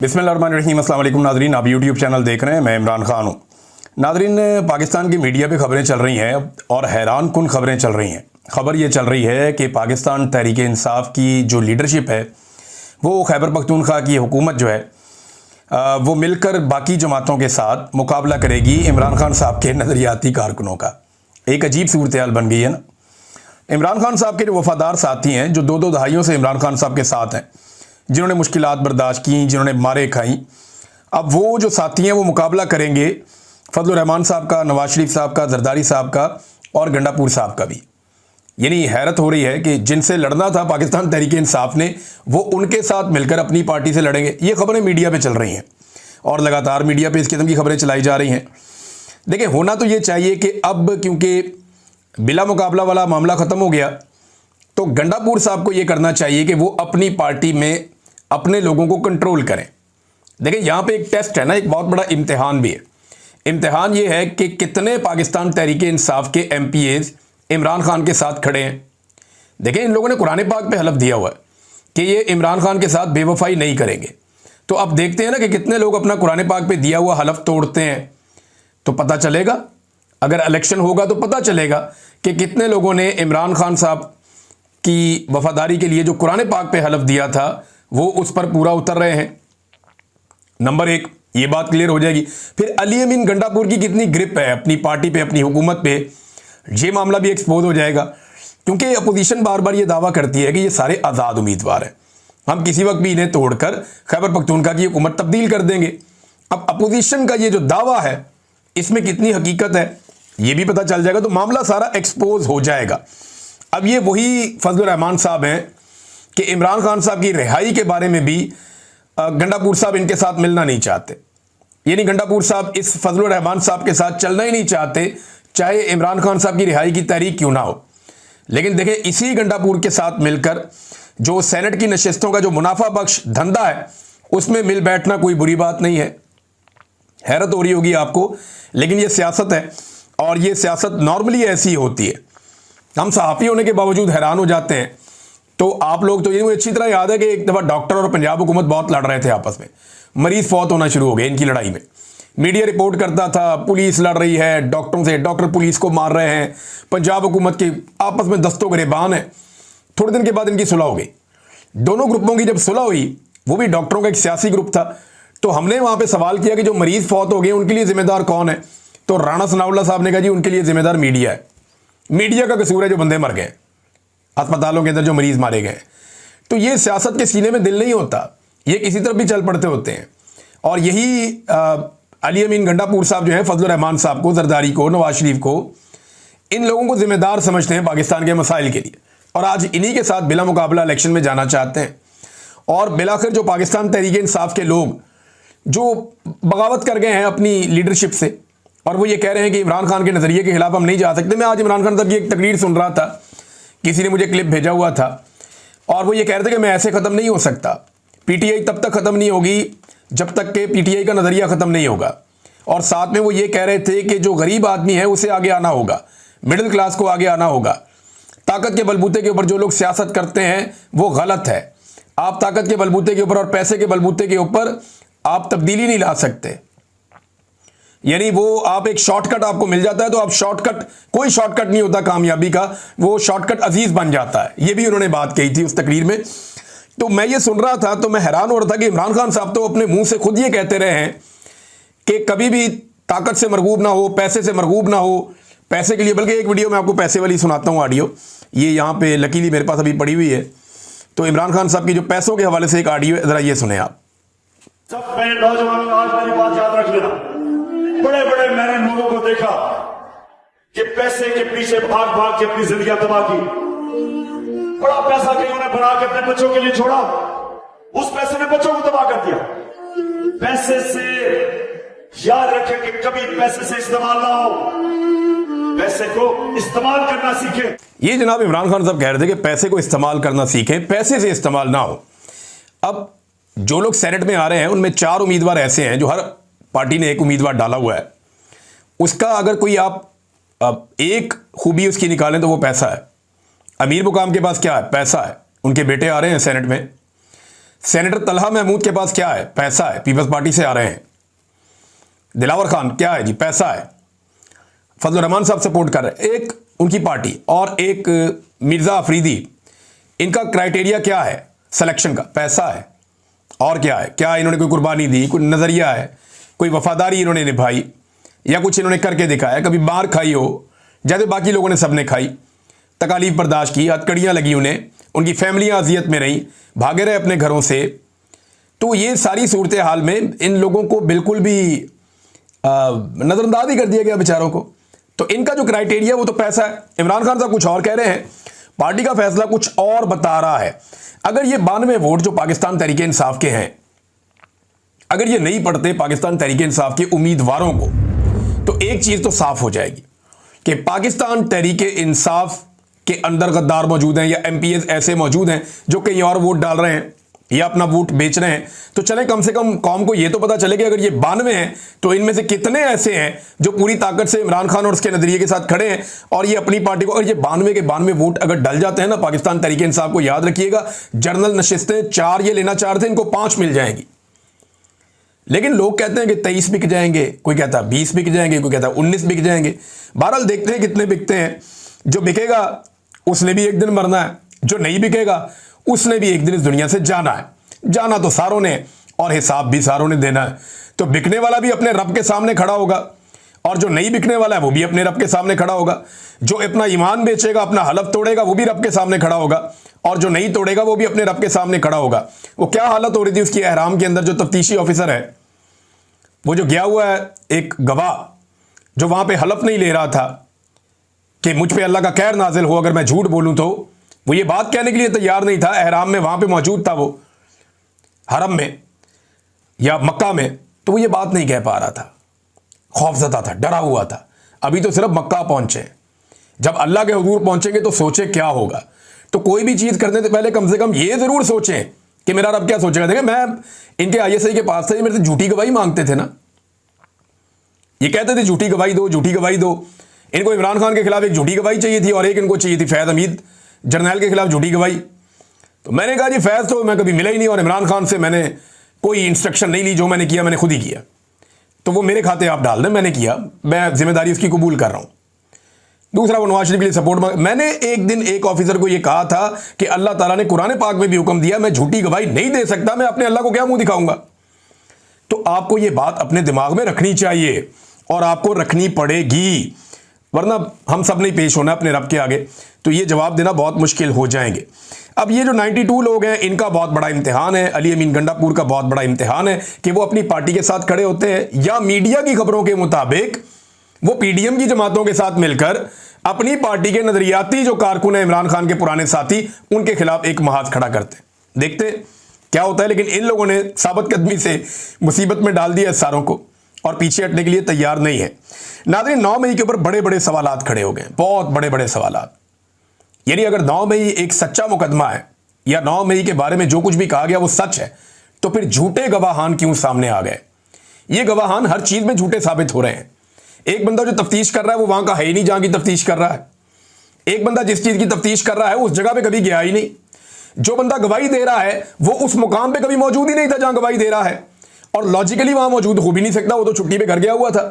बिस्मिल्लाहिर्रहमानिर्रहीम। अस्सलाम वालेकुम नाज़रीन, आप यूट्यूब चैनल देख रहे हैं, मैं इमरान खान हूँ। नाज़रीन, पाकिस्तान की मीडिया पे खबरें चल रही हैं और हैरान कुन खबरें चल रही हैं। खबर ये चल रही है कि पाकिस्तान तहरीक इंसाफ की जो लीडरशिप है वो खैबर पख्तूनख्वा की हुकूमत जो है वो मिलकर बाकी जमातों के साथ मुकाबला करेगी इमरान खान साहब के नज़रियाती कारकुनों का। एक अजीब सूरत हाल बन गई है ना। इमरान खान साहब के जो वफादार साथी हैं, जो दो दहाइयों से इमरान खान साहब के साथ हैं, जिन्होंने मुश्किलात बर्दाश्त की, जिन्होंने मारे खाई, अब वो जो साथी हैं वो मुकाबला करेंगे फजलुर रहमान साहब का, नवाज शरीफ साहब का, जरदारी साहब का और गंडापुर साहब का भी। यानी हैरत हो रही है कि जिनसे लड़ना था पाकिस्तान तहरीक इंसाफ ने, वो उनके साथ मिलकर अपनी पार्टी से लड़ेंगे। ये खबरें मीडिया पे चल रही हैं और लगातार मीडिया पे इस किस्म की खबरें चलाई जा रही हैं। देखिए, होना तो ये चाहिए कि अब क्योंकि बिला मुकाबला वाला मामला ख़त्म हो गया, तो गंडापुर साहब को ये करना चाहिए कि वो अपनी पार्टी में अपने लोगों को कंट्रोल करें। देखिए, यहाँ पे एक टेस्ट है ना, एक बहुत बड़ा इम्तिहान भी है। इम्तिहान ये है कि कितने पाकिस्तान तहरीक इंसाफ के MPAs इमरान खान के साथ खड़े हैं। देखिए, इन लोगों ने कुरान पाक पे हलफ दिया हुआ है कि ये इमरान खान के साथ बेवफाई नहीं करेंगे। तो अब देखते हैं ना कि कितने लोग अपना कुरान पाक पे दिया हुआ हलफ तोड़ते हैं, तो पता चलेगा। अगर इलेक्शन होगा तो पता चलेगा कि कितने लोगों ने इमरान खान साहब की वफादारी के लिए जो कुरान पाक पे हलफ दिया था वो उस पर पूरा उतर रहे हैं। नंबर एक, ये बात क्लियर हो जाएगी। फिर अली अमीन गंडापुर की कितनी ग्रिप है अपनी पार्टी पे, अपनी हुकूमत पे, ये मामला भी एक्सपोज हो जाएगा। क्योंकि अपोजिशन बार बार ये दावा करती है कि ये सारे आज़ाद उम्मीदवार हैं, हम किसी वक्त भी इन्हें तोड़कर खैबर पख्तूनख्वा की हुकूमत तब्दील कर देंगे। अब अपोजिशन का ये जो दावा है, इसमें कितनी हकीकत है ये भी पता चल जाएगा, तो मामला सारा एक्सपोज हो जाएगा। अब ये वही फजलुर रहमान साहब हैं कि इमरान खान साहब की रिहाई के बारे में भी गंडापुर साहब इनके साथ मिलना नहीं चाहते। यानी गंडापुर साहब इस फजलुर रहमान साहब के साथ चलना ही नहीं चाहते, चाहे इमरान खान साहब की रिहाई की तहरीक क्यों ना हो। लेकिन देखें, इसी गंडापुर के साथ मिलकर जो सेनेट की नशिस्तों का जो मुनाफा बख्श धंधा है उसमें मिल बैठना कोई बुरी बात नहीं है। हैरत हो रही होगी आपको, लेकिन ये सियासत है और ये सियासत नॉर्मली ऐसी होती है। हम सहाफ़ी होने के बावजूद हैरान हो जाते हैं। तो आप लोग तो ये मुझे अच्छी तरह याद है कि एक दफ़ा डॉक्टर और पंजाब हुकूमत बहुत लड़ रहे थे आपस में, मरीज फौत होना शुरू हो गए इनकी लड़ाई में। मीडिया रिपोर्ट करता था पुलिस लड़ रही है डॉक्टरों से, डॉक्टर पुलिस को मार रहे हैं, पंजाब हुकूमत के आपस में दस्तों गिरेबान है। थोड़े दिन के बाद इनकी सुलह हो गई। दोनों ग्रुपों की जब सुलह हुई, वो भी डॉक्टरों का एक सियासी ग्रुप था, तो हमने वहाँ पर सवाल किया कि जो मरीज फौत हो गए उनके लिए जिम्मेदार कौन है। तो राणा सनाउल्लाह साहब ने कहा जी उनके लिए जिम्मेदार मीडिया है, मीडिया का कसूर है जो बंदे मर गए अस्पतालों के अंदर, जो मरीज मारे गए। तो ये सियासत के सीने में दिल नहीं होता, ये किसी तरफ भी चल पड़ते होते हैं। और यही अली अमीन गंडापुर साहब जो है फजलुर रहमान साहब को, जरदारी को, नवाज शरीफ को, इन लोगों को जिम्मेदार समझते हैं पाकिस्तान के मसाइल के लिए, और आज इन्हीं के साथ बिला मुकाबला इलेक्शन में जाना चाहते हैं। और बिलाखिर जो पाकिस्तान तहरीक इंसाफ के लोग जो बगावत कर गए हैं अपनी लीडरशिप से, और वो ये कह रहे हैं कि इमरान खान के नज़रिए के खिलाफ हम नहीं जा सकते। मैं आज इमरान खान साहब की एक तकरीर सुन रहा था, किसी ने मुझे क्लिप भेजा हुआ था, और वो ये कह रहे थे कि मैं ऐसे ख़त्म नहीं हो सकता, PTI तब तक ख़त्म नहीं होगी जब तक कि PTI का नज़रिया ख़त्म नहीं होगा। और साथ में वो ये कह रहे थे कि जो गरीब आदमी है उसे आगे आना होगा, मिडिल क्लास को आगे आना होगा। ताकत के बलबूते के ऊपर जो लोग सियासत करते हैं वो गलत है। आप ताकत के बलबूते के ऊपर और पैसे के बलबूते के ऊपर आप तब्दीली नहीं ला सकते। यानी वो आप एक शॉर्टकट आपको मिल जाता है तो आप शॉर्टकट, कोई शॉर्टकट नहीं होता कामयाबी का, वो शॉर्टकट अजीज बन जाता है। ये भी उन्होंने बात कही थी उस तकरीर में। तो मैं ये सुन रहा था तो मैं हैरान हो रहा था कि इमरान खान साहब तो अपने मुंह से खुद ये कहते रहे हैं कि कभी भी ताकत से मरगूब ना हो, पैसे से मरगूब ना हो, पैसे के लिए। बल्कि एक वीडियो मैं आपको पैसे वाली सुनाता हूँ ऑडियो, ये यहाँ पे लकीली मेरे पास अभी पड़ी हुई है। तो इमरान खान साहब की जो पैसों के हवाले से एक ऑडियो है, जरा ये सुने आप। सब मेरे नौजवानों, आज मेरी बात याद रख लेना, बड़े बड़े मैंने लोगों को देखा कि पैसे के पीछे भाग भाग के अपनी जिंदगी तबाह की। बड़ा पैसा कहीं उन्हें बना के अपने बच्चों के लिए छोड़ा, उस पैसे ने बच्चों को तबाह कर दिया। पैसे से याद रखें कि कभी पैसे से इस्तेमाल ना हो, पैसे को इस्तेमाल करना सीखें। ये जनाब इमरान खान साहब कह रहे थे कि पैसे को इस्तेमाल करना सीखें, पैसे से इस्तेमाल ना हो। अब जो लोग सेनेट में आ रहे हैं उनमें 4 उम्मीदवार ऐसे हैं जो हर पार्टी ने एक उम्मीदवार डाला हुआ है। उसका अगर कोई आप एक खूबी उसकी निकालें तो वो पैसा है। अमीर मुकाम के पास क्या है? पैसा है। उनके बेटे आ रहे हैं सेनेट में, सेनेटर तलहा महमूद के पास क्या है? पैसा है, पीपल्स पार्टी से आ रहे हैं। दिलावर खान क्या है जी? पैसा है। फजल रहमान साहब सपोर्ट कर रहे हैं। एक उनकी पार्टी और एक मिर्जा अफरीदी, इनका क्राइटेरिया क्या है सिलेक्शन का? पैसा है। और क्या है? क्या इन्होंने कोई कुर्बानी दी, कोई नजरिया है, कोई वफादारी इन्होंने निभाई, या कुछ इन्होंने करके दिखाया? कभी मार खाई हो जैसे बाकी लोगों ने सबने खाई, तकालीफ बर्दाश्त की, हथकड़ियां लगी उन्हें, उनकी फैमिलियां अजियत में रहीं, भागे रहे अपने घरों से। तो ये सारी सूरत हाल में इन लोगों को बिल्कुल भी नजरअंदाज ही कर दिया गया बेचारों को। तो इनका जो क्राइटेरिया वो तो पैसा है। इमरान खान साहब कुछ और कह रहे हैं, पार्टी का फैसला कुछ और बता रहा है। अगर ये 92 वोट जो पाकिस्तान तहरीक इंसाफ के हैं, अगर ये नहीं पढ़ते पाकिस्तान तहरीक इंसाफ के उम्मीदवारों को, तो एक चीज तो साफ हो जाएगी कि पाकिस्तान तहरीक इंसाफ के अंदर गद्दार मौजूद हैं या एमपीएस ऐसे मौजूद हैं जो कहीं और वोट डाल रहे हैं या अपना वोट बेच रहे हैं। तो चले कम से कम कौम को यह तो पता चले कि अगर ये 92 हैं तो इनमें से कितने ऐसे हैं जो पूरी ताकत से इमरान खान और उसके नजरिए के साथ खड़े हैं और ये अपनी पार्टी को, अगर ये 92 के 92 वोट अगर डल जाते हैं ना पाकिस्तान तहरीक इंसाफ को, याद रखिएगा जनरल नशिस्तें 4 ये लेना चाह रहे थे, इनको 5 मिल जाएंगी। लेकिन लोग कहते हैं कि 23 बिक जाएंगे, कोई कहता है 20 बिक जाएंगे, कोई कहता है 19 बिक जाएंगे। बहरहाल देखते हैं कितने बिकते हैं। जो बिकेगा उसने भी एक दिन मरना है, जो नहीं बिकेगा उसने भी एक दिन इस दुनिया से जाना है। जाना तो सारों ने और हिसाब भी सारों ने देना है। तो बिकने वाला भी अपने रब के सामने खड़ा होगा और जो नहीं बिकने वाला है वो भी अपने रब के सामने खड़ा होगा। जो अपना ईमान बेचेगा, अपना हलफ तोड़ेगा, वो भी रब के सामने खड़ा होगा और जो नहीं तोड़ेगा वो भी अपने रब के सामने खड़ा होगा। वो क्या हालत हो रही थी उसकी एहराम के अंदर, जो तफ्तीशी ऑफिसर है वो जो गया हुआ है, एक गवाह जो वहां पे हलफ नहीं ले रहा था कि मुझ पे अल्लाह का कहर नाजिल हो अगर मैं झूठ बोलूं, तो वो ये बात कहने के लिए तैयार नहीं था। एहराम में वहां पे मौजूद था, वो हरम में या मक्का में, तो वो ये बात नहीं कह पा रहा था, खौफजदा था, डरा हुआ था। अभी तो सिर्फ मक्का पहुंचे, जब अल्लाह के हुजूर पहुंचेंगे तो सोचे क्या होगा। तो कोई भी चीज करने से पहले कम से कम ये जरूर सोचें कि मेरा रब क्या सोचेगा। देखिए, मैं इनके आईएसआई के पास था, ये मेरे से झूठी गवाही मांगते थे ना, ये कहते थे झूठी गवाही दो, झूठी गवाही दो। इनको इमरान खान के खिलाफ एक झूठी गवाही चाहिए थी और एक इनको चाहिए थी फैज हमीद जर्नैल के खिलाफ झूठी गवाही। तो मैंने कहा जी फैज तो मैं कभी मिला ही नहीं और इमरान खान से मैंने कोई इंस्ट्रक्शन नहीं ली, जो मैंने किया मैंने खुद ही किया, तो वो मेरे खाते आप डाल दें, मैंने किया, मैं जिम्मेदारी उसकी कबूल कर रहा हूं। दूसरा, वो नवाज शरीफ के लिए सपोर्ट मैंने एक दिन एक ऑफिसर को यह कहा था कि अल्लाह ताला ने कुरान पाक में भी हुक्म दिया, मैं झूठी गवाही नहीं दे सकता, मैं अपने अल्लाह को क्या मुंह दिखाऊंगा। तो आपको यह बात अपने दिमाग में रखनी चाहिए और आपको रखनी पड़ेगी, वरना हम सब नहीं पेश होना अपने रब के आगे, तो ये जवाब देना बहुत मुश्किल हो जाएंगे। अब ये जो 92 लोग हैं, इनका बहुत बड़ा इम्तिहान है, अली अमीन गंडापुर का बहुत बड़ा इम्तिहान है कि वो अपनी पार्टी के साथ खड़े होते हैं या मीडिया की खबरों के मुताबिक वो पीडीएम की जमातों के सात मिलकर अपनी पार्टी के नजरियाती जो कारकुन है इमरान खान के पुराने साथी, उनके खिलाफ एक महाज खड़ा करते हैं। देखते क्या होता है। लेकिन इन लोगों ने साबित कदमी से मुसीबत में डाल दिया सारों को और पीछे हटने के लिए तैयार नहीं है। नाज़रीन, 9 मई के ऊपर बड़े बड़े सवालात खड़े हो गए, बहुत बड़े बड़े सवालात। यानी अगर 9 मई एक सच्चा मुकदमा है या 9 मई के बारे में जो कुछ भी कहा गया वो सच है, तो फिर झूठे गवाहान क्यों सामने आ गए? ये गवाहान हर चीज में झूठे साबित हो रहे हैं। एक बंदा जो तफ्तीश कर रहा है वो वहां का है ही नहीं जहां की तफ्तीश कर रहा है। एक बंदा जिस चीज की तफ्तीश कर रहा है उस जगह पे कभी गया ही नहीं। जो बंदा गवाही दे रहा है वो उस मुकाम पे कभी मौजूद ही नहीं था जहां गवाही दे रहा है, और लॉजिकली वहां मौजूद हो भी नहीं सकता, वो तो छुट्टी पे घर गया हुआ था।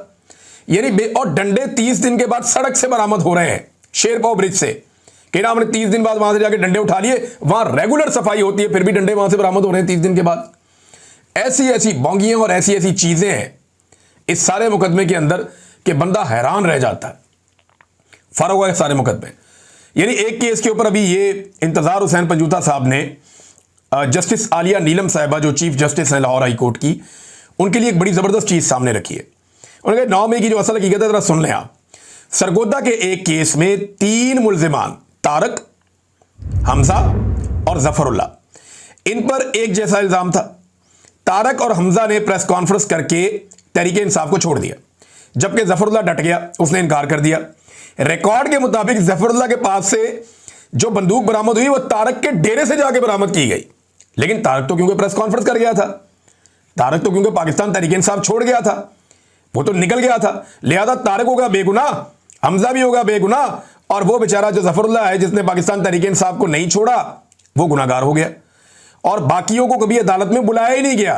यानी और डंडे 30 दिन के बाद सड़क से बरामद हो रहे हैं, शेरपाव ब्रिज से, कि ना हमने 30 दिन बाद वहां से जाके डंडे उठा लिए, वहां रेगुलर सफाई होती है, फिर भी डंडे वहां से बरामद हो रहे हैं 30 दिन के बाद। ऐसी ऐसी बोंगियां और ऐसी ऐसी चीजें हैं इस सारे मुकदमे के अंदर कि बंदा हैरान रह जाता है। फर्क हुआ है सारे मुकदमे। यानी एक केस के ऊपर अभी ये इंतजार हुसैन पंजूता साहब ने जस्टिस आलिया नीलम साहिबा जो चीफ जस्टिस हैं लाहौर हाई कोर्ट की, उनके लिए एक बड़ी जबरदस्त चीज सामने रखी है। उन्होंने कहा 9 मई की जो असल हकीकत है जरा सुन लें आप। सरगोदा के एक केस में 3 मुल्जिमान तारक, हमजा और जफरुल्ला, इन पर एक जैसा इल्जाम था। तारक और हमजा ने प्रेस कॉन्फ्रेंस करके तहरीक इंसाफ को छोड़ दिया, जबकि जफरुल्ला डट गया, उसने इनकार कर दिया। रिकॉर्ड के मुताबिक जफरुल्ला के पास से जो बंदूक बरामद हुई वो तारक के डेरे से जाके बरामद की गई, लेकिन तारक तो क्योंकि प्रेस कॉन्फ्रेंस कर गया था, तारक तो क्योंकि पाकिस्तान तहरीक इंसाफ छोड़ गया था, वो तो निकल गया था, लिहाजा तारक होगा बेगुनाह, हमजा भी होगा बेगुनाह, और वो बेचारा जो जफरुल्ला है जिसने पाकिस्तान तहरीक इंसाफ को नहीं छोड़ा वो गुनाहगार हो गया। और बाकियों को कभी अदालत में बुलाया ही नहीं गया।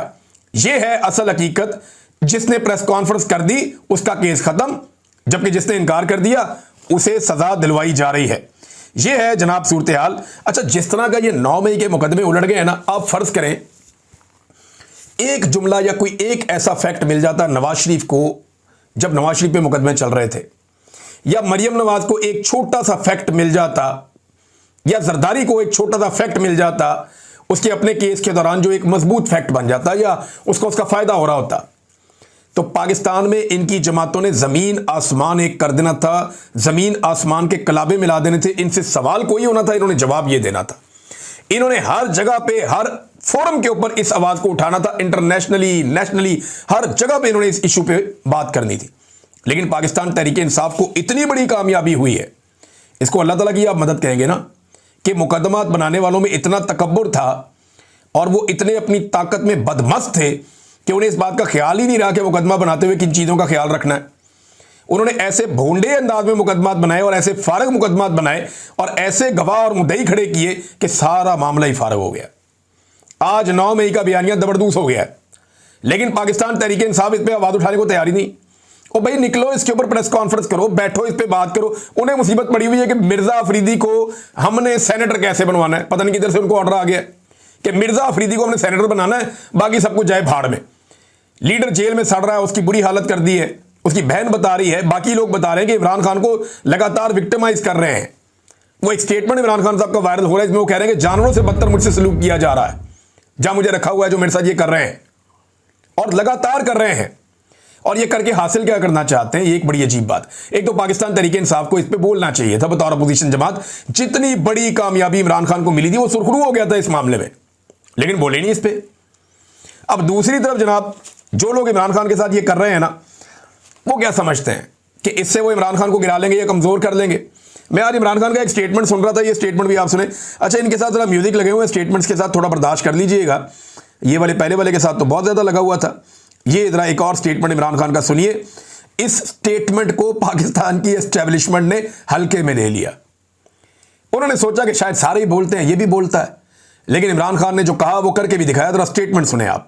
यह है असल हकीकत। जिसने प्रेस कॉन्फ्रेंस कर दी उसका केस खत्म, जबकि जिसने इनकार कर दिया उसे सजा दिलवाई जा रही है। यह है जनाब सूरत हाल। अच्छा, जिस तरह का ये 9 मई के मुकदमे उलट गए हैं ना, आप फर्ज करें एक जुमला या कोई एक ऐसा फैक्ट मिल जाता नवाज शरीफ को जब नवाज शरीफ पे मुकदमे चल रहे थे, या मरियम नवाज को एक छोटा सा फैक्ट मिल जाता, या जरदारी को एक छोटा सा फैक्ट मिल जाता, उसके अपने केस के दौरान जो एक मजबूत फैक्ट बन जाता या उसको उसका फायदा हो रहा होता, तो पाकिस्तान में इनकी जमातों ने जमीन आसमान एक कर देना था, जमीन आसमान के कलाबे मिला देने थे। इनसे सवाल कोई होना था, इन्होंने जवाब ये देना था। इन्होंने हर जगह पे हर फोरम के ऊपर इस आवाज को उठाना था, इंटरनेशनली नेशनली हर जगह पे इन्होंने इस इशू पे बात करनी थी। लेकिन पाकिस्तान तहरीक इंसाफ को इतनी बड़ी कामयाबी हुई है, इसको अल्लाह ताला की आप मदद कहेंगे ना, कि मुकदमात बनाने वालों में इतना तकब्बुर था और वो इतने अपनी ताकत में बदमस्त थे कि उन्हें इस बात का ख्याल ही नहीं रहा कि मुकदमा बनाते हुए किन चीज़ों का ख्याल रखना है। उन्होंने ऐसे भोंडे अंदाज में मुकदमात बनाए और ऐसे फारग मुकदमात बनाए और ऐसे गवाह और मुद्दई खड़े किए कि सारा मामला ही फारग हो गया। आज 9 मई का बयानिया जबरदस्त हो गया है, लेकिन पाकिस्तान तहरीक इंसाफ इस पर आवाज़ उठाने को तैयारी नहीं। ओ भाई निकलो, इसके ऊपर प्रेस कॉन्फ्रेंस करो, बैठो, इस पर बात करो। उन्हें मुसीबत पड़ी हुई है कि मिर्जा अफरीदी को हमने सेनेटर कैसे बनवाना है। पता नहीं किधर से उनको ऑर्डर आ गया कि मिर्जा अफरीदी को हमने सेनेटर बनाना है, बाकी सब कुछ जाए भाड़ में। लीडर जेल में सड़ रहा है, उसकी बुरी हालत कर दी है, उसकी बहन बता रही है, बाकी लोग बता रहे हैं कि इमरान खान को लगातार विक्टिमाइज कर रहे हैं। वो एक स्टेटमेंट इमरान खान साहब का वायरल हो रहा है, इसमें वो कह रहे हैं कि जानवरों से बदतर मुझसे सलूक किया जा रहा है, जहां मुझे रखा हुआ है जो मेरे साथ ये कर रहे हैं और लगातार कर रहे हैं। और ये करके हासिल क्या करना चाहते हैं, ये एक बड़ी अजीब बात। एक तो पाकिस्तान तहरीक इंसाफ को इस पे बोलना चाहिए था बतौर अपोजिशन जमात। जितनी बड़ी कामयाबी इमरान खान को मिली थी वो सुरखरू हो गया था इस मामले में, लेकिन बोले नहीं इस पे। अब दूसरी तरफ जनाब जो लोग इमरान खान के साथ ये कर रहे हैं ना, वो क्या समझते हैं कि इससे वो इमरान खान को गिरा लेंगे या कमजोर कर लेंगे। मैं आज इमरान खान का एक स्टेटमेंट सुन रहा था, ये स्टेटमेंट भी आप सुने। अच्छा, इनके साथ जरा म्यूजिक लगे हुए हैं, स्टेटमेंट्स के साथ थोड़ा बर्दाश्त कर लीजिएगा। ये वाले पहले वाले के साथ तो बहुत ज्यादा लगा हुआ था। ये जरा एक और स्टेटमेंट इमरान खान का सुनिए। इस स्टेटमेंट को पाकिस्तान की एस्टेब्लिशमेंट ने हल्के में ले लिया। उन्होंने सोचा कि शायद सारे ही बोलते हैं, ये भी बोलता है, लेकिन इमरान खान ने जो कहा वो करके भी दिखाया। जरा स्टेटमेंट सुने आप।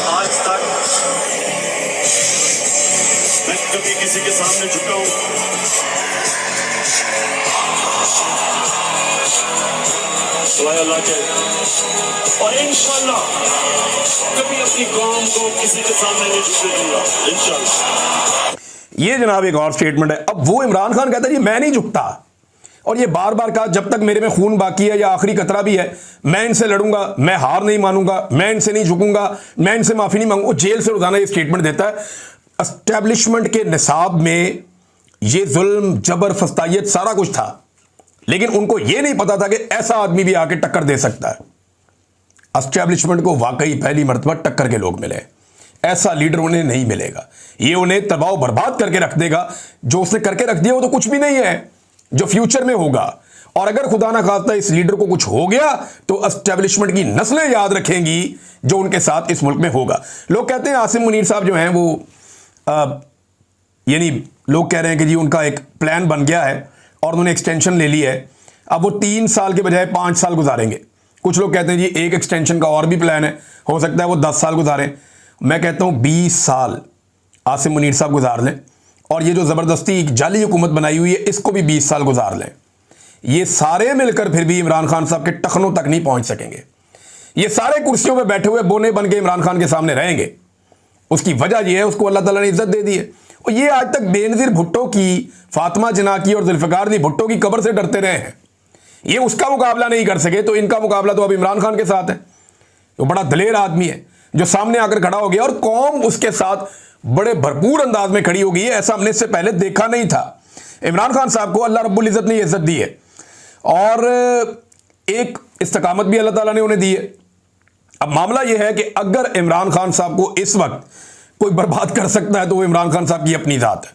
आज तक मैं कभी किसी के सामने झुका हूं, दुआ अल्लाह के, और इंशाल्लाह कभी अपनी कौम को किसी के सामने नहीं झुकने दूंगा इंशाल्लाह। ये जनाब एक और स्टेटमेंट है। अब वो इमरान खान कहता है जी मैं नहीं झुकता, और ये बार बार कहा जब तक मेरे में खून बाकी है या आखिरी कतरा भी है मैं इनसे लड़ूंगा, मैं हार नहीं मानूंगा, मैं इनसे नहीं झुकूंगा, मैं इनसे माफी नहीं मांगूंगा। जेल से रोजाना ये स्टेटमेंट देता है। एस्टेब्लिशमेंट के निसाब में ये जुल्म, जबर, फस्तायत सारा कुछ था, लेकिन उनको ये नहीं पता था कि ऐसा आदमी भी आके टक्कर दे सकता है। एस्टेब्लिशमेंट को वाकई पहली मर्तबा टक्कर के लोग मिले। ऐसा लीडर उन्हें नहीं मिलेगा, ये उन्हें तबाह बर्बाद करके रख देगा। जो उसने करके रख दिया वो तो कुछ भी नहीं है जो फ्यूचर में होगा। और अगर खुदा ना खास्ता इस लीडर को कुछ हो गया तो एस्टेब्लिशमेंट की नस्लें याद रखेंगी जो उनके साथ इस मुल्क में होगा। लोग कहते हैं आसिम मुनीर साहब जो हैं वो यानी लोग कह रहे हैं कि जी उनका एक प्लान बन गया है और उन्होंने एक्सटेंशन ले ली है, अब वो 3 साल के बजाय 5 साल गुजारेंगे। कुछ लोग कहते हैं जी एक एक्सटेंशन का और भी प्लान है, हो सकता है वो 10 साल गुजारें। मैं कहता हूं 20 साल आसिम मुनीर साहब गुजार लें, और ये जो ज़बरदस्ती जाली हुकूमत बनाई हुई है इसको भी 20 साल गुजार लें। ये सारे मिलकर फिर भी इमरान खान साहब के टखनों तक नहीं पहुंच सकेंगे। ये सारे कुर्सियों पर बैठे हुए बोने बन के इमरान खान के सामने रहेंगे। उसकी वजह यह है उसको अल्लाह ताला ने इज्जत दे दी है। और ये आज तक बेनज़ीर भुट्टो की, फातिमा जिन्ना की और जुल्फ़िकार अली भुट्टो की कब्र से डरते रहे हैं। ये उसका मुकाबला नहीं कर सके, तो इनका मुकाबला तो अब इमरान खान के साथ है। वो बड़ा दलेर आदमी है जो सामने आकर खड़ा हो गया और कौम उसके साथ बड़े भरपूर अंदाज में खड़ी हो गई है। ऐसा हमने इससे पहले देखा नहीं था। इमरान खान साहब को अल्लाह रब्बुल इज़्ज़त ने इज्जत दी है और एक इस्तकामत भी अल्लाह ताला ने उन्हें दी है। अब मामला यह है कि अगर इमरान खान साहब को इस वक्त कोई बर्बाद कर सकता है तो वो इमरान खान साहब की अपनी ज़ात है।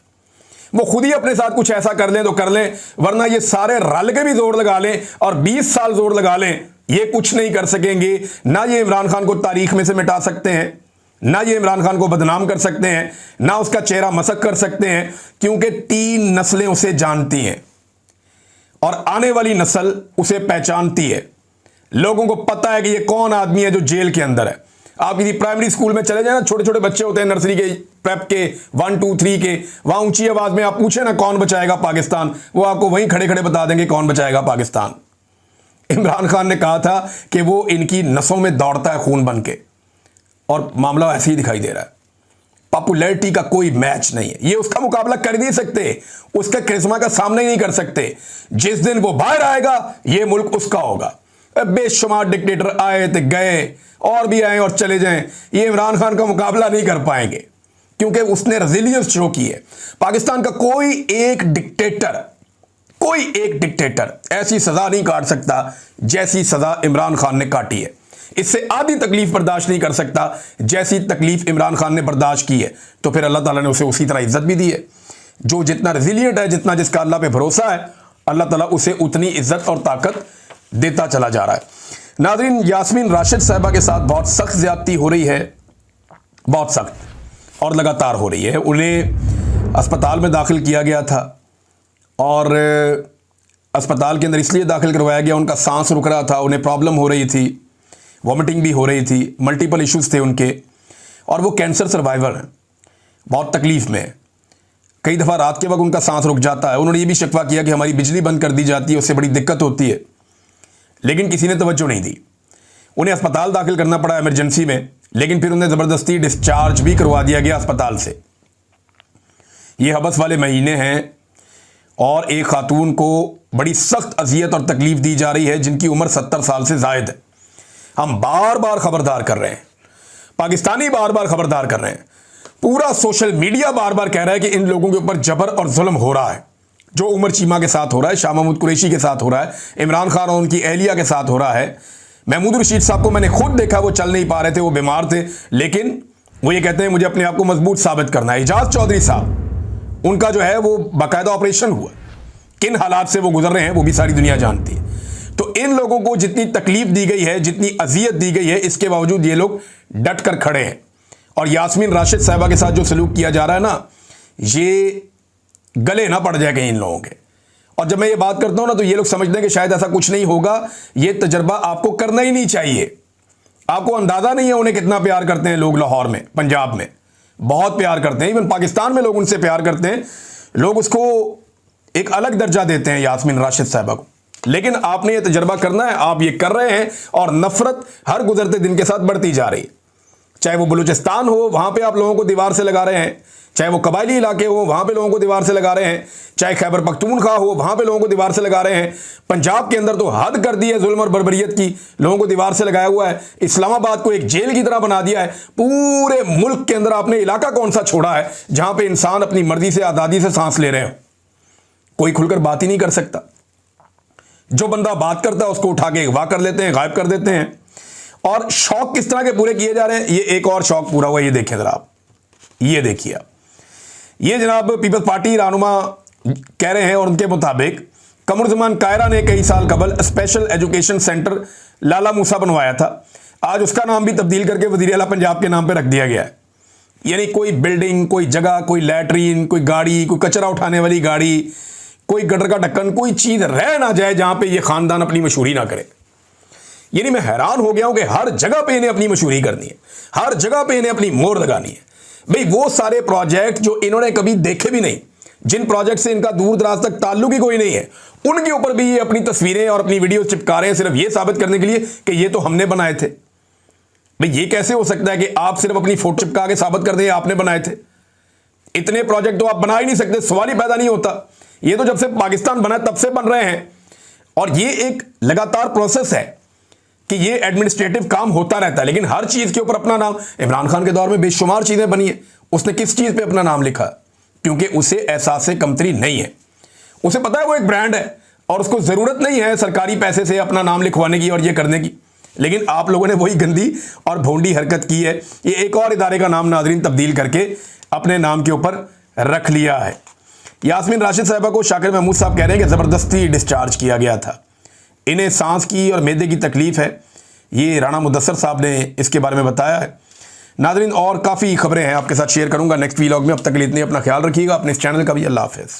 वो खुद ही अपने साथ कुछ ऐसा कर लें तो कर लें, वरना ये सारे रल के भी जोर लगा लें और 20 साल जोर लगा लें, ये कुछ नहीं कर सकेंगे। ना ये इमरान खान को तारीख में से मिटा सकते हैं, ना ये इमरान खान को बदनाम कर सकते हैं, ना उसका चेहरा मसक कर सकते हैं, क्योंकि 3 नस्लें उसे जानती हैं और आने वाली नस्ल उसे पहचानती है। लोगों को पता है कि ये कौन आदमी है जो जेल के अंदर है। आप किसी प्राइमरी स्कूल में चले जाए ना, छोटे छोटे बच्चे होते हैं नर्सरी के, प्रेप के, 1 2 3 के, वहां ऊंची आवाज में आप पूछे ना कौन बचाएगा पाकिस्तान, वो आपको वहीं खड़े खड़े बता देंगे कौन बचाएगा पाकिस्तान। इमरान खान ने कहा था कि वो इनकी नसों में दौड़ता है खून बन के, और मामला ऐसे ही दिखाई दे रहा है। पॉपुलैरिटी का कोई मैच नहीं है, ये उसका मुकाबला कर नहीं सकते, उसका करिश्मा का सामना ही नहीं कर सकते। जिस दिन वो बाहर आएगा ये मुल्क उसका होगा। बेशुमार डिक्टेटर आए थे, गए, और भी आए और चले जाएं, ये इमरान खान का मुकाबला नहीं कर पाएंगे, क्योंकि उसने रेजिलियंस शो की है। पाकिस्तान का कोई एक डिक्टेटर ऐसी सजा नहीं काट सकता जैसी सजा इमरान खान ने काटी है। इससे आधी तकलीफ बर्दाश्त नहीं कर सकता जैसी तकलीफ इमरान खान ने बर्दाश्त की है। तो फिर अल्लाह ताला ने उसे उसी तरह इज्जत भी दी है। जो जितना रेजिलियंट है, जितना जिसका अल्लाह पे भरोसा है, अल्लाह ताला उसे उतनी इज्जत और ताकत देता चला जा रहा है। नाज़रीन, यास्मीन राशिद साहिबा के साथ बहुत सख्त ज्यादती हो रही है, बहुत सख्त और लगातार हो रही है। उन्हें अस्पताल में दाखिल किया गया था और अस्पताल के अंदर इसलिए दाखिल करवाया गया, उनका सांस रुक रहा था, उन्हें प्रॉब्लम हो रही थी, वॉमिटिंग भी हो रही थी, मल्टीपल इश्यूज थे उनके, और वो कैंसर सर्वाइवर हैं, बहुत तकलीफ में है। कई दफ़ा रात के वक्त उनका सांस रुक जाता है। उन्होंने ये भी शिकवा किया कि हमारी बिजली बंद कर दी जाती है, उससे बड़ी दिक्कत होती है, लेकिन किसी ने तवज्जो नहीं दी। उन्हें अस्पताल दाखिल करना पड़ा इमरजेंसी में, लेकिन फिर उन्हें ज़बरदस्ती डिस्चार्ज भी करवा दिया गया अस्पताल से। ये हबस वाले महीने हैं और एक खातून को बड़ी सख्त अजियत और तकलीफ दी जा रही है जिनकी उम्र 70 साल से ज़ायद है। हम बार बार खबरदार कर रहे हैं, पाकिस्तानी बार बार खबरदार कर रहे हैं, पूरा सोशल मीडिया बार बार कह रहा है कि इन लोगों के ऊपर जबर और जुल्म हो रहा है। जो उमर चीमा के साथ हो रहा है, शाह महमूद कुरैशी के साथ हो रहा है, इमरान खान और उनकी एहलिया के साथ हो रहा है। महमूद रशीद साहब को मैंने खुद देखा, वो चल नहीं पा रहे थे, वो बीमार थे, लेकिन वो ये कहते हैं मुझे अपने आप को मजबूत साबित करना है। एजाज चौधरी साहब, उनका जो है वो बाकायदा ऑपरेशन हुआ, किन हालात से वो गुजर रहे हैं वो भी सारी दुनिया जानती है। तो इन लोगों को जितनी तकलीफ दी गई है, जितनी अजियत दी गई है, इसके बावजूद ये लोग डट कर खड़े हैं। और यास्मीन राशिद साहिबा के साथ जो सलूक किया जा रहा है ना, ये गले ना पड़ जाए कहीं इन लोगों के। और जब मैं ये बात करता हूं ना, तो ये लोग समझते हैं कि शायद ऐसा कुछ नहीं होगा। ये तजर्बा आपको करना ही नहीं चाहिए। आपको अंदाजा नहीं है उन्हें कितना प्यार करते हैं लोग। लाहौर में, पंजाब में बहुत प्यार करते हैं, इवन पाकिस्तान में लोग उनसे प्यार करते हैं। लोग उसको एक अलग दर्जा देते हैं यास्मीन राशिद साहिबा को। लेकिन आपने ये तजर्बा करना है, आप ये कर रहे हैं, और नफरत हर गुजरते दिन के साथ बढ़ती जा रही है। चाहे वो बलूचिस्तान हो, वहां पे आप लोगों को दीवार से लगा रहे हैं, चाहे वो कबायली इलाके हो, वहां पे लोगों को दीवार से लगा रहे हैं, चाहे खैबर पख्तूनख्वा हो, वहां पे लोगों को दीवार से लगा रहे हैं। पंजाब के अंदर तो हद कर दी है जुल्म और बर्बरियत की, लोगों को दीवार से लगाया हुआ है। इस्लामाबाद को एक जेल की तरह बना दिया है। पूरे मुल्क के अंदर आपने इलाका कौन सा छोड़ा है जहां पे इंसान अपनी मर्जी से, आज़ादी से सांस ले रहे हो? कोई खुलकर बात ही नहीं कर सकता। जो बंदा बात करता है उसको उठा के अगवा कर लेते हैं, गायब कर देते हैं। और शौक किस तरह के पूरे किए जा रहे हैं, ये एक और शौक पूरा हुआ। ये देखिए जरा आप, ये देखिए आप, ये जनाब पीपल्स पार्टी रहनुमा कह रहे हैं, और उनके मुताबिक कमरुज़्ज़मान कायरा ने कई साल कबल स्पेशल एजुकेशन सेंटर लाला मूसा बनवाया था। आज उसका नाम भी तब्दील करके वज़ीर आला पंजाब के नाम पे रख दिया गया है। यानी कोई बिल्डिंग, कोई जगह, कोई लैट्रीन, कोई गाड़ी, कोई कचरा उठाने वाली गाड़ी, कोई गटर का ढक्कन, कोई चीज रह ना जाए जहां पे ये खानदान अपनी मशहूरी ना करे। यानी मैं हैरान हो गया हूं कि हर जगह पे इन्हें अपनी मशहूरी करनी है, हर जगह पे इन्हें अपनी मोहर लगानी है। भाई वो सारे प्रोजेक्ट जो इन्होंने कभी देखे भी नहीं, जिन प्रोजेक्ट से इनका दूर दराज तक ताल्लुक ही कोई नहीं है, उनके ऊपर भी ये अपनी तस्वीरें और अपनी वीडियो चिपका रहे हैं, सिर्फ ये साबित करने के लिए कि ये तो हमने बनाए थे। भाई ये कैसे हो सकता है कि आप सिर्फ अपनी फोटो चिपका के साबित कर दें आपने बनाए थे? इतने प्रोजेक्ट तो आप बना ही नहीं सकते, सवाल ही पैदा नहीं होता। ये तो जब से पाकिस्तान बना तब से बन रहे हैं, और ये एक लगातार प्रोसेस है कि ये एडमिनिस्ट्रेटिव काम होता रहता है। लेकिन हर चीज के ऊपर अपना नाम, इमरान खान के दौर में बेशुमार चीजें बनी है, उसने किस चीज पे अपना नाम लिखा? क्योंकि उसे एहसास कमतरी नहीं है। उसे पता है वो एक ब्रांड है और उसको जरूरत नहीं है सरकारी पैसे से अपना नाम लिखवाने की और ये करने की। लेकिन आप लोगों ने वही गंदी और भोंडी हरकत की है। ये एक और इदारे का नाम नाजरीन तब्दील करके अपने नाम के ऊपर रख लिया है। यास्मीन राशिद साहिबा को शाकिर महमूद साहब कह रहे हैं कि ज़बरदस्ती डिस्चार्ज किया गया था। इन्हें सांस की और मैदे की तकलीफ है, ये राणा मुदस्सर साहब ने इसके बारे में बताया है। नाजरीन और काफ़ी खबरें हैं आपके साथ शेयर करूंगा नेक्स्ट वीलॉग में। अब तक के लिए इतने, अपना ख्याल रखिएगा, अपने इस चैनल का भी। अल्लाह हाफ़िज़।